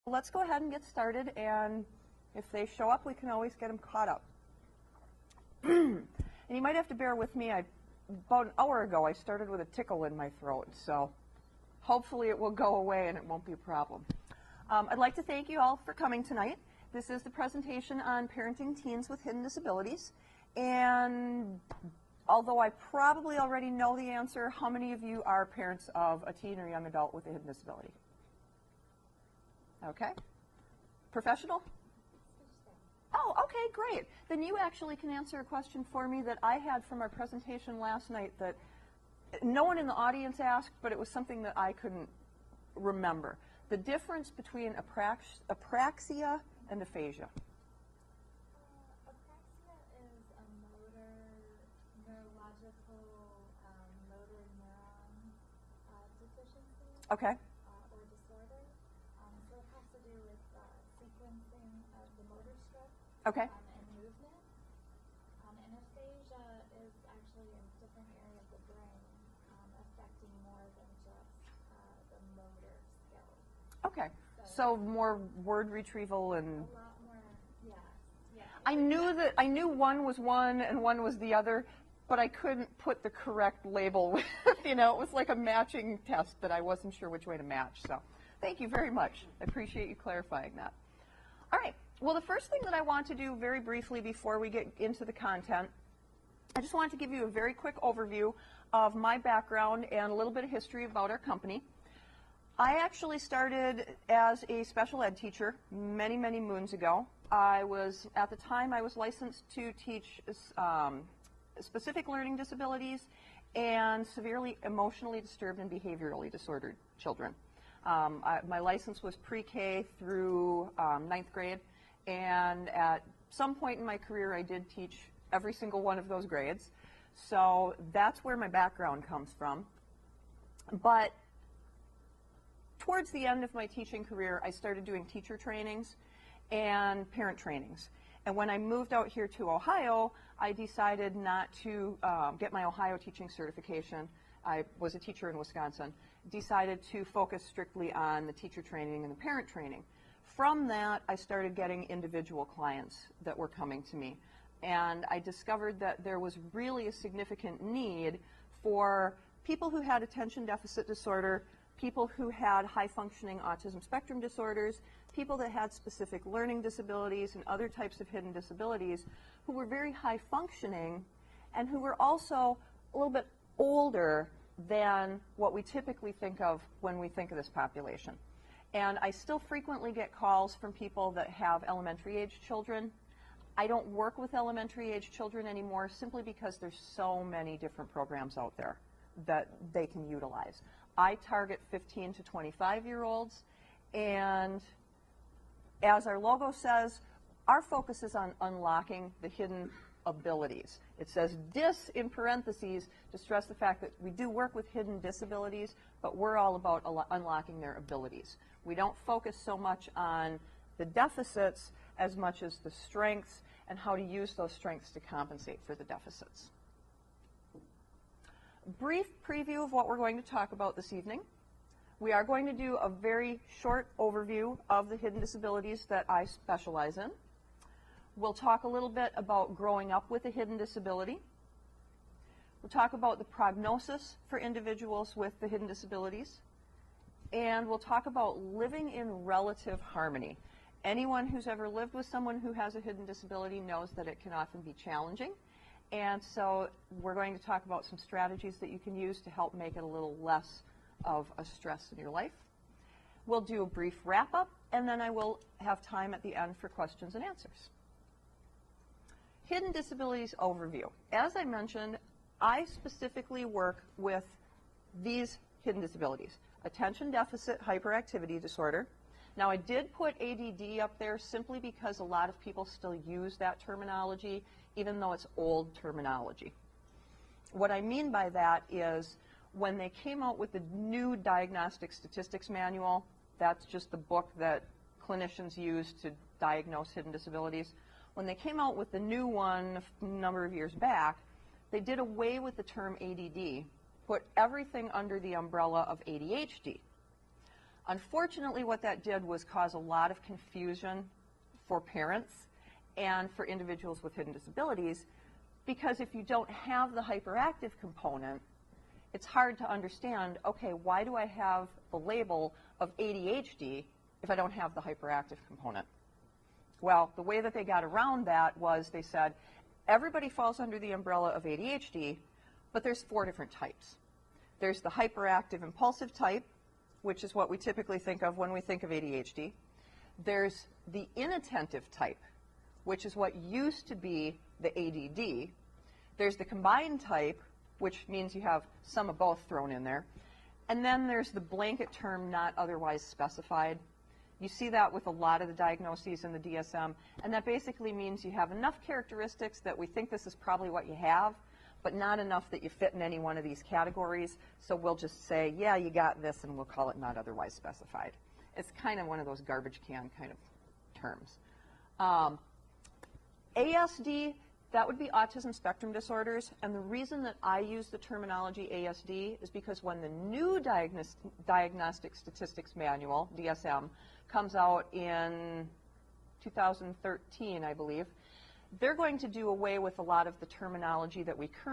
Let's go ahead and get started, and if they show up, we can always get them caught up. And you might have to bear with me. About an hour ago, I started with a tickle in my throat, so hopefully it will go away and it won't be a problem. I'd like to thank you all for coming tonight. This is the presentation on parenting teens with hidden disabilities. And although I probably already know the answer, how many of you are parents of a teen or young adult with a hidden disability? Okay. Professional? Oh, okay, great. Then you actually can answer a question for me that I had from our presentation last night that no one in the audience asked, but it was something that I couldn't remember. The difference between apraxia and aphasia. Apraxia is a neurological motor neuron deficiency. Okay. Or disorder. So it has to do with sequencing of the motor strip Okay. and movement. And aphasia is actually a different area of the brain, affecting more than just the motor skills. Okay. So more word retrieval and. A lot more, yeah. I knew one was one and one was the other, but I couldn't put the correct label. You know, it was like a matching test that I wasn't sure which way to match. So thank you very much. I appreciate you clarifying that. All right. Well, the first thing that I want to do very briefly before we get into the content, I just wanted to give you a very quick overview of my background and a little bit of history about our company. I actually started as a special ed teacher many, many moons ago. At the time, I was licensed to teach specific learning disabilities and severely emotionally disturbed and behaviorally disordered children. My license was pre-K through 9th grade, and at some point in my career, I did teach every single one of those grades. So that's where my background comes from. But towards the end of my teaching career, I started doing teacher trainings and parent trainings. And when I moved out here to Ohio, I decided not to get my Ohio teaching certification. I was a teacher in Wisconsin. Decided to focus strictly on the teacher training and the parent training. From that, I started getting individual clients that were coming to me. And I discovered that there was really a significant need for people who had attention deficit disorder, people who had high-functioning autism spectrum disorders, people that had specific learning disabilities and other types of hidden disabilities who were very high-functioning and who were also a little bit older than what we typically think of when we think of this population. And I still frequently get calls from people that have elementary-age children. I don't work with elementary-age children anymore simply because there's so many different programs out there that they can utilize. I target 15 to 25-year-olds, and as our logo says, our focus is on unlocking the hidden abilities. It says DIS in parentheses to stress the fact that we do work with hidden disabilities, but we're all about unlocking their abilities. We don't focus so much on the deficits as much as the strengths and how to use those strengths to compensate for the deficits. Brief preview of what we're going to talk about this evening. We are going to do a very short overview of the hidden disabilities that I specialize in. We'll talk a little bit about growing up with a hidden disability. We'll talk about the prognosis for individuals with the hidden disabilities. And we'll talk about living in relative harmony. Anyone who's ever lived with someone who has a hidden disability knows that it can often be challenging. And so we're going to talk about some strategies that you can use to help make it a little less of a stress in your life. We'll do a brief wrap-up, and then I will have time at the end for questions and answers. Hidden disabilities overview. As I mentioned, I specifically work with these hidden disabilities: attention deficit hyperactivity disorder. Now, I did put ADD up there simply because a lot of people still use that terminology, even though it's old terminology. What I mean by that is when they came out with the new Diagnostic Statistics Manual, that's just the book that clinicians use to diagnose hidden disabilities. When they came out with the new one a number of years back, they did away with the term ADD, put everything under the umbrella of ADHD. Unfortunately, what that did was cause a lot of confusion for parents and for individuals with hidden disabilities, because if you don't have the hyperactive component, it's hard to understand, okay, why do I have the label of ADHD if I don't have the hyperactive component? Well, the way that they got around that was they said, everybody falls under the umbrella of ADHD, but there's 4 different types. There's the hyperactive impulsive type, which is what we typically think of when we think of ADHD. There's the inattentive type, which is what used to be the ADD. There's the combined type, which means you have some of both thrown in there. And then there's the blanket term not otherwise specified. You see that with a lot of the diagnoses in the DSM, and that basically means you have enough characteristics that we think this is probably what you have, but not enough that you fit in any one of these categories, so we'll just say, yeah, you got this, and we'll call it not otherwise specified. It's kind of one of those garbage can kind of terms. ASD, that would be autism spectrum disorders, and the reason that I use the terminology ASD is because when the new Diagnostic Statistics Manual, DSM, comes out in 2013, I believe, they're going to do away with a lot of the terminology that we currently